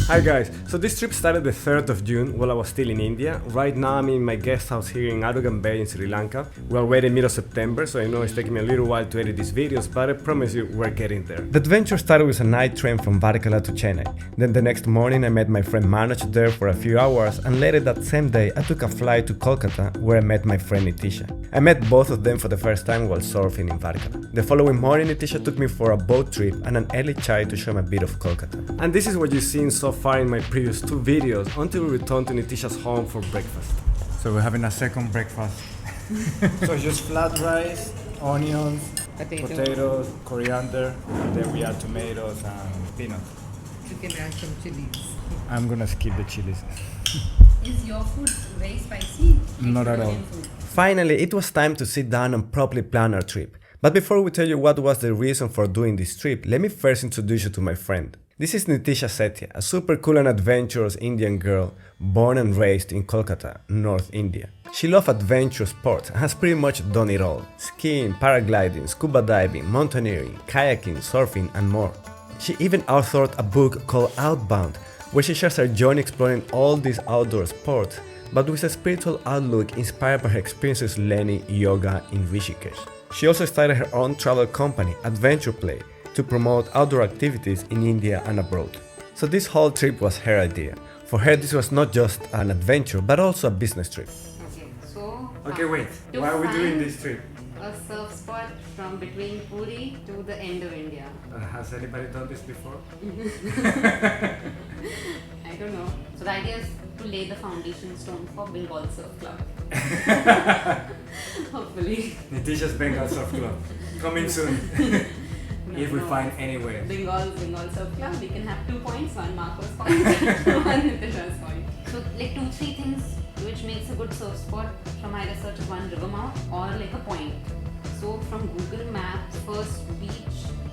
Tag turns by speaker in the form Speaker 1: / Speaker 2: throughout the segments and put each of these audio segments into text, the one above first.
Speaker 1: Hi guys, so this trip started the 3rd of June while I was still in India. Right now I'm in my guest house here in Arugan Bay in Sri Lanka. We're already middle September, so I know it's taking me a little while to edit these videos, but I promise you we're getting there. The adventure started with a night train from Varkala to Chennai. Then the next morning I met my friend Manoj there for a few hours, and later that same day I took a flight to Kolkata where I met my friend Nitisha. I met both of them for the first time while surfing in Varkala. The following morning Nitisha took me for a boat trip and an early chai to show me a bit of Kolkata. And this is what you've seen so far in my previous two videos until we return to Nitisha's home for breakfast.
Speaker 2: So we're having a second breakfast. So just flat rice, onions, potatoes, coriander, and then we add tomatoes and peanuts.
Speaker 3: You can add some chilies.
Speaker 2: I'm gonna skip the chilies.
Speaker 3: Is your food very spicy?
Speaker 2: Not at all.
Speaker 1: Finally, it was time to sit down and properly plan our trip. But before we tell you what was the reason for doing this trip, let me first introduce you to my friend. This is Nitisha Setia, a super cool and adventurous Indian girl born and raised in Kolkata, North India. She loves adventure sports and has pretty much done it all: skiing, paragliding, scuba diving, mountaineering, kayaking, surfing, and more. She even authored a book called Outbound, where she shares her journey exploring all these outdoor sports, but with a spiritual outlook inspired by her experiences learning yoga in Rishikesh. She also started her own travel company, Adventure Play, to promote outdoor activities in India and abroad. So this whole trip was her idea. For her, this was not just an adventure, but also a business trip.
Speaker 3: Okay, so
Speaker 2: Okay, wait.
Speaker 3: to
Speaker 2: Why are we doing
Speaker 3: find
Speaker 2: this trip?
Speaker 3: a surf spot from between Puri to the end of India.
Speaker 2: Has anybody done this before?
Speaker 3: I don't know. So the idea is to lay the foundation stone for Bengal Surf Club. Hopefully.
Speaker 2: Nitisha's Bengal Surf Club. Coming soon. If we find anywhere.
Speaker 3: Bengal Surf Club, we can have 2 points, one Marco's point, one Nitisha's point. So like 2-3 things which makes a good surf spot from either such one river mouth or like a point. So from Google Maps, first beach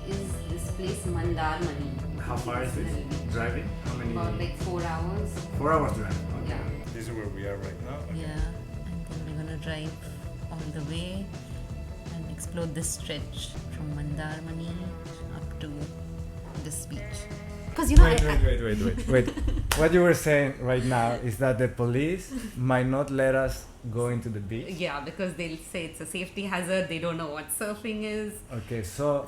Speaker 3: is this place Mandarmani.
Speaker 2: How far is this? Driving? How many?
Speaker 3: About like 4 hours.
Speaker 2: 4 hours drive. Okay.
Speaker 3: Yeah.
Speaker 2: This is where we are right now.
Speaker 4: Yeah, and then we're gonna drive all the way and explore this stretch from Mandarmani up to this beach.
Speaker 3: Because you know,
Speaker 2: Wait. What you were saying right now is that the police might not let us go into the beach.
Speaker 3: yeah, because they'll say it's a safety hazard. They don't know what surfing is.
Speaker 2: Okay, so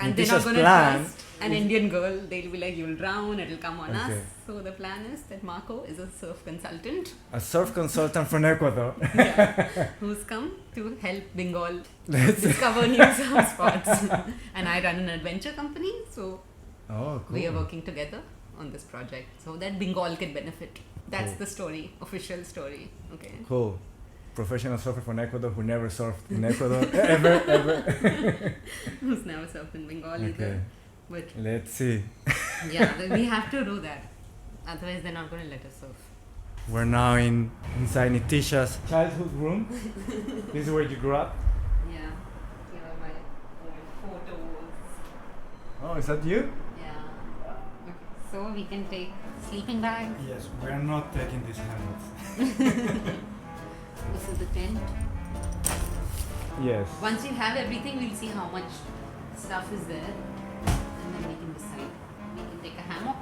Speaker 3: And they're
Speaker 2: Nitisha's
Speaker 3: not gonna
Speaker 2: plan
Speaker 3: trust an Indian girl. They'll be like, you'll drown. It'll come on us.
Speaker 2: Okay.
Speaker 3: So the plan is that Marco is a surf consultant.
Speaker 2: a surf consultant from Ecuador.
Speaker 3: Yeah, who's come to help Bengal discover new surf spots. And I run an adventure company, so
Speaker 2: Oh, cool.
Speaker 3: we are working together on this project so that Bengal can benefit. That's
Speaker 2: Cool.
Speaker 3: the story, official story. Okay.
Speaker 2: Cool. Professional surfer from Ecuador who never surfed in Ecuador ever.
Speaker 3: Who's never surfed in Bengal
Speaker 2: Okay.
Speaker 3: either. But
Speaker 2: Let's see.
Speaker 3: yeah, we have to do that. Otherwise, they're not going to let us surf.
Speaker 2: We're now inside Nitisha's childhood room. This is where you grew up.
Speaker 3: Yeah. Here are my old photos.
Speaker 2: Oh, is that you?
Speaker 3: Yeah. Okay. So we can take sleeping bag.
Speaker 2: Yes, we are not taking these handles.
Speaker 3: This is the tent.
Speaker 2: Yes.
Speaker 3: Once you have everything, we'll see how much stuff is there. And then we can decide. We can take a hammock.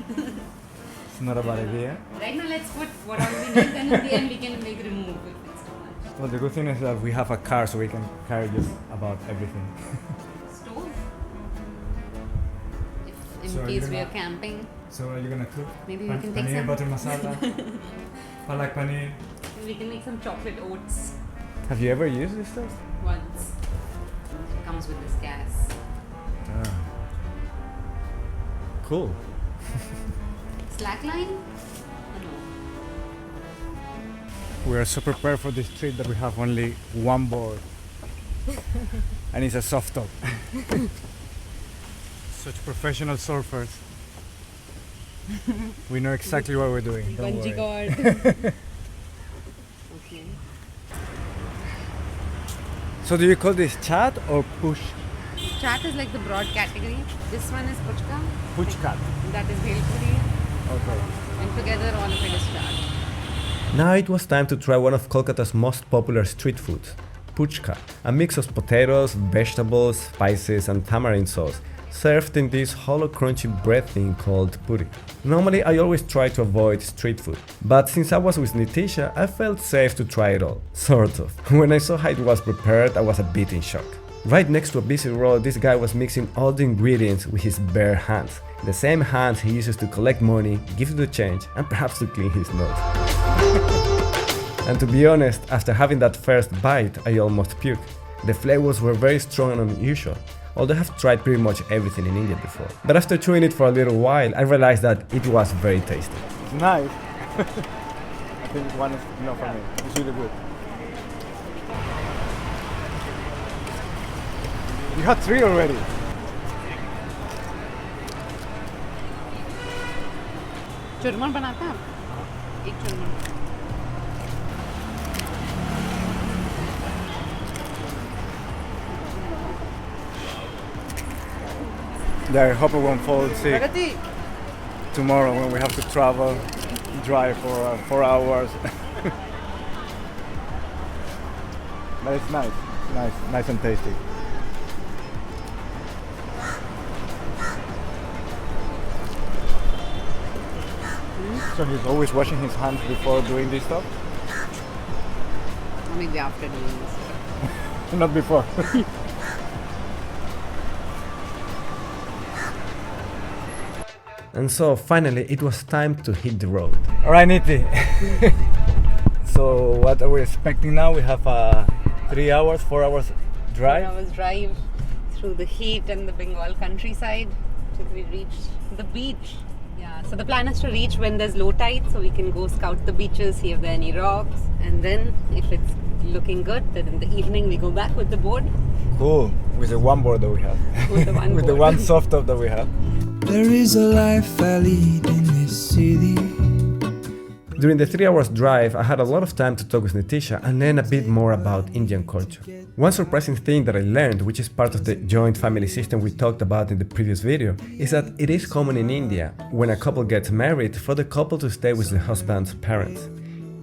Speaker 2: It's not a bad idea.
Speaker 3: Right now, let's put what all we need. Then in the end, we can remove if it's too much.
Speaker 2: Well, the good thing is that we have a car so we can carry just about everything.
Speaker 3: Stove. If
Speaker 2: So
Speaker 3: in
Speaker 2: are you
Speaker 3: case we are
Speaker 2: gonna-
Speaker 3: camping,
Speaker 2: So are you gonna cook?
Speaker 3: maybe we can take
Speaker 2: paneer
Speaker 3: some.
Speaker 2: butter masala? Palak paneer?
Speaker 3: We can make some chocolate oats
Speaker 2: Have you ever used this stuff?
Speaker 3: once. It comes with this gas.
Speaker 2: Ah. Cool.
Speaker 3: Slackline? No.
Speaker 2: We are so prepared for this trip that we have only one board. And it's a soft top. Such professional surfers. We know exactly what we're doing. Don't
Speaker 3: Bungee
Speaker 2: worry.
Speaker 3: cord. Okay.
Speaker 2: So do you call this chat or push?
Speaker 3: Chat is like the broad category. This one is puchka.
Speaker 2: Push cat.
Speaker 3: That is bhelpuri.
Speaker 2: Okay.
Speaker 3: And together all of it is chat.
Speaker 1: Now it was time to try one of Kolkata's most popular street foods, puchka, a mix of potatoes, vegetables, spices and tamarind sauce, served in this hollow crunchy bread thing called puri. Normally I always try to avoid street food, but since I was with Nitisha, I felt safe to try it all, sort of. When I saw how it was prepared, I was a bit in shock. Right next to a busy road, this guy was mixing all the ingredients with his bare hands, the same hands he uses to collect money, give you the change, and perhaps to clean his nose. And to be honest, after having that first bite, I almost puked. The flavors were very strong and unusual, although I have tried pretty much everything in India before. But after chewing it for a little while, I realized that it was very tasty.
Speaker 2: It's nice. I think one is enough for me. It's really good. You had 3 already.
Speaker 3: चुरमन बनाते हैं आप? एक चुरमन.
Speaker 2: Yeah, I hope I won't fall sick tomorrow when we have to travel, drive for 4 hours. But it's nice and tasty. So he's always washing his hands before doing this stuff?
Speaker 3: Or maybe after doing this.
Speaker 2: Not before.
Speaker 1: And so finally it was time to hit the road.
Speaker 2: Alright, Niti. So what are we expecting now? We have a 4 hours drive.
Speaker 3: 4 hours drive through the heat and the Bengal countryside till we reach the beach. Yeah, so the plan is to reach when there's low tide so we can go scout the beaches, see if there are any rocks, and then if it's looking good, then in the evening we go back with the board.
Speaker 2: Cool. With the one board that we have.
Speaker 3: With the one
Speaker 2: With the
Speaker 3: board.
Speaker 2: one soft top that we have.
Speaker 5: There is a life I lead in this city.
Speaker 1: During the 3 hours drive, I had a lot of time to talk with Nitisha and learn a bit more about Indian culture. One surprising thing that I learned, which is part of the joint family system we talked about in the previous video, is that it is common in India, when a couple gets married, for the couple to stay with the husband's parents.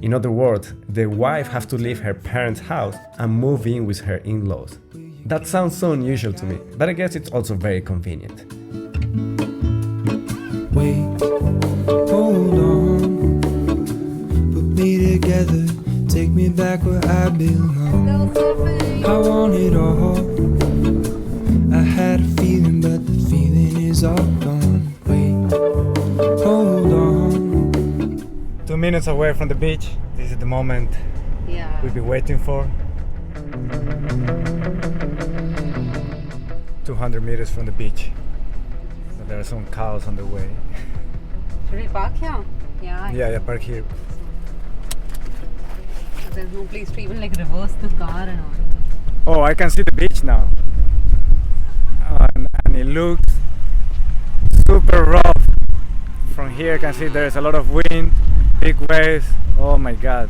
Speaker 1: In other words, the wife has to leave her parents' house and move in with her in-laws. That sounds so unusual to me, but I guess it's also very convenient.
Speaker 5: Wait, hold on, put me together, take me back where I belong. I want it all. I had a feeling, but the feeling is all gone. Wait, hold on.
Speaker 2: 2 minutes away from the beach. This is the moment
Speaker 3: Yeah.
Speaker 2: we've been waiting for. 200 meters from the beach. So there are some cows on the way.
Speaker 3: Should we park here? Yeah.
Speaker 2: Yeah, park here.
Speaker 3: There's no place to even like reverse the car and all.
Speaker 2: Oh, I can see the beach now. And it looks super rough. From here I can see there's a lot of wind, big waves. Oh my god,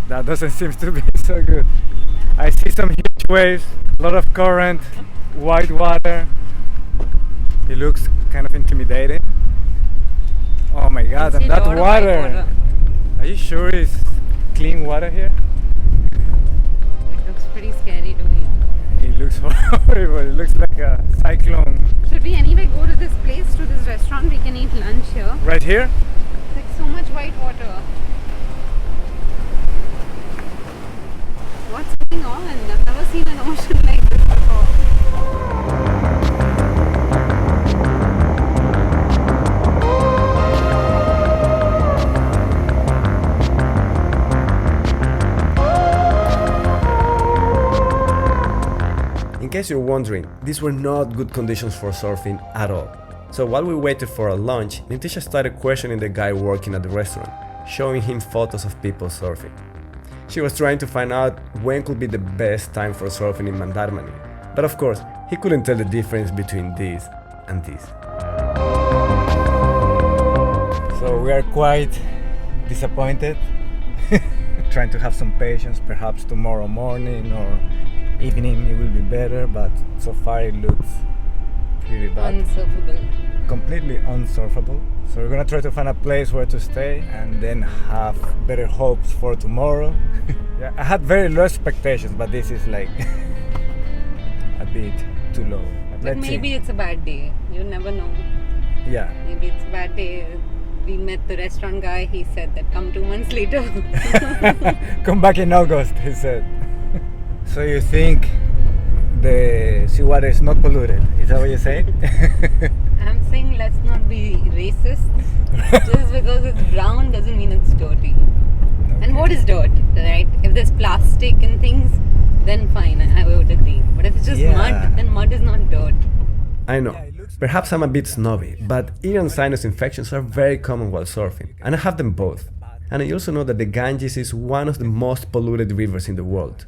Speaker 2: that doesn't seem to be so good. I see some huge waves, a lot of current, white water. It looks kind of intimidating. Oh my god, and that water. Are you sure it's clean water here?
Speaker 3: It looks pretty scary to me.
Speaker 2: It looks horrible. It looks like a cyclone.
Speaker 3: Should we anyway go to this place, to this restaurant? We can eat lunch here.
Speaker 2: Right here?
Speaker 3: Like so much white water. What's going on? I've never seen an ocean like this before.
Speaker 1: In case you're wondering, these were not good conditions for surfing at all. So while we waited for our lunch, Nitisha started questioning the guy working at the restaurant, showing him photos of people surfing. She was trying to find out when could be the best time for surfing in Mandarmani, but of course, he couldn't tell the difference between this and this.
Speaker 2: So we are quite disappointed. Trying to have some patience, perhaps tomorrow morning or evening it will be better, but so far it looks pretty bad.
Speaker 3: Unsurfable.
Speaker 2: Completely unsurfable. So we're gonna try to find a place where to stay and then have better hopes for tomorrow. Yeah, I had very low expectations, but this is like a bit too low.
Speaker 3: But
Speaker 2: Let's
Speaker 3: maybe
Speaker 2: see.
Speaker 3: it's a bad day. You never know.
Speaker 2: Yeah.
Speaker 3: Maybe it's a bad day. We met the restaurant guy. He said that come 2 months later.
Speaker 2: Come back in August, he said. So you think the seawater is not polluted? Is that what you're saying?
Speaker 3: I'm saying let's not be racist. Just because it's brown doesn't mean it's dirty. And what is dirt, right? If there's plastic and things, then fine, I would agree. But if it's just
Speaker 2: Yeah.
Speaker 3: mud, then mud is not dirt.
Speaker 1: I know, perhaps I'm a bit snobby, but ear and sinus infections are very common while surfing, and I have them both. And I also know that the Ganges is one of the most polluted rivers in the world.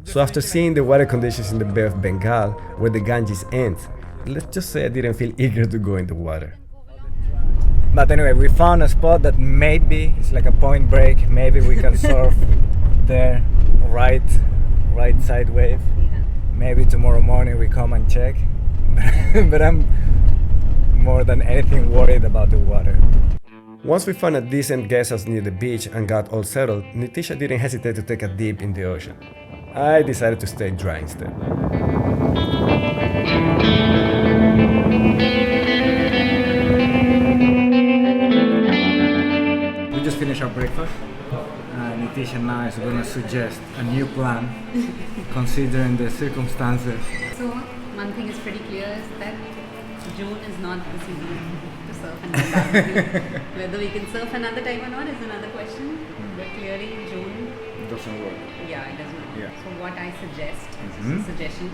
Speaker 1: So after seeing the water conditions in the Bay of Bengal, where the Ganges ends, let's just say I didn't feel eager to go in the water.
Speaker 2: But anyway, we found a spot that maybe it's like a point break. Maybe we can surf there, right side wave.
Speaker 3: Yeah.
Speaker 2: Maybe tomorrow morning we come and check. But I'm more than anything worried about the water.
Speaker 1: Once we found a decent guest house near the beach and got all settled, Nitisha didn't hesitate to take a dip in the ocean. I decided to stay dry instead.
Speaker 2: We just finished our breakfast. Nitisha now is going to suggest a new plan, considering the circumstances.
Speaker 3: So one thing is pretty clear is that June is not the season to surf in Bengal. Whether we can surf another time or not is another question. But clearly June,
Speaker 2: Doesn't work.
Speaker 3: yeah, it doesn't.
Speaker 2: Yeah.
Speaker 3: So what I suggest,
Speaker 2: Mhm.
Speaker 3: suggestion,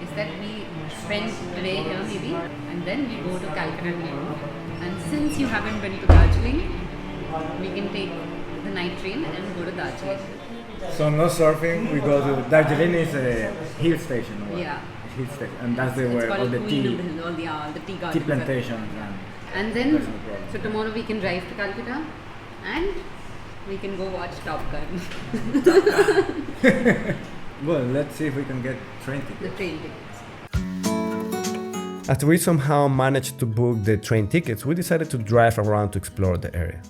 Speaker 3: is that we spend today here maybe, and then we go to Calcutta tomorrow. And since you haven't been to Darjeeling, we can take the night train and go to Darjeeling.
Speaker 2: So no surfing, we go to Darjeeling is a hill station. Or
Speaker 3: Yeah.
Speaker 2: Hill station, and that's the
Speaker 3: It's
Speaker 2: where
Speaker 3: called
Speaker 2: all the
Speaker 3: Queen
Speaker 2: tea,
Speaker 3: of the Hill, all the tea
Speaker 2: tea
Speaker 3: gardens.
Speaker 2: plantations and
Speaker 3: And then,
Speaker 2: That's no problem.
Speaker 3: so tomorrow we can drive to Calcutta and we can go watch Top Gun,
Speaker 2: well, let's see if we can get train tickets.
Speaker 3: the train tickets.
Speaker 1: After we somehow managed to book the train tickets, we decided to drive around to explore the area.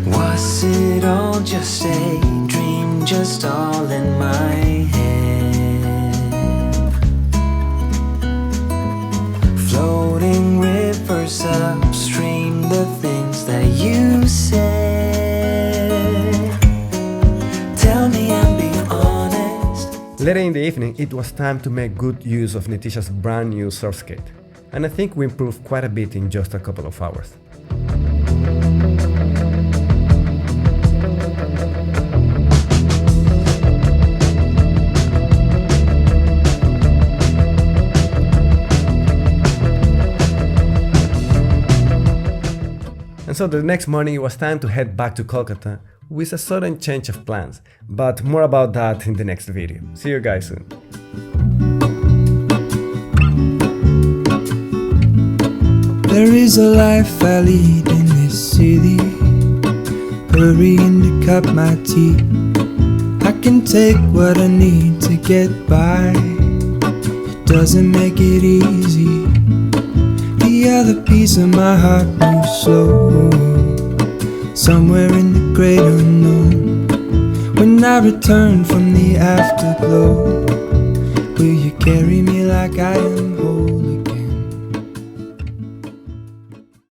Speaker 5: Was it all just a dream, just all in my head? Floating rivers upstream, the things that you said. Tell me and be honest.
Speaker 1: Later in the evening, it was time to make good use of Nitisha's brand new surf skate, and I think we improved quite a bit in just a couple of hours. And so the next morning it was time to head back to Kolkata with a sudden change of plans, but more about that in the next video. See you guys soon.
Speaker 5: There is a life I lead in this city, hurrying to cut my teeth. I can take what I need to get by, it doesn't make it easy. The other piece of my heart moves slow, somewhere in the great unknown. When I return from the afterglow, will you carry me like I am whole again?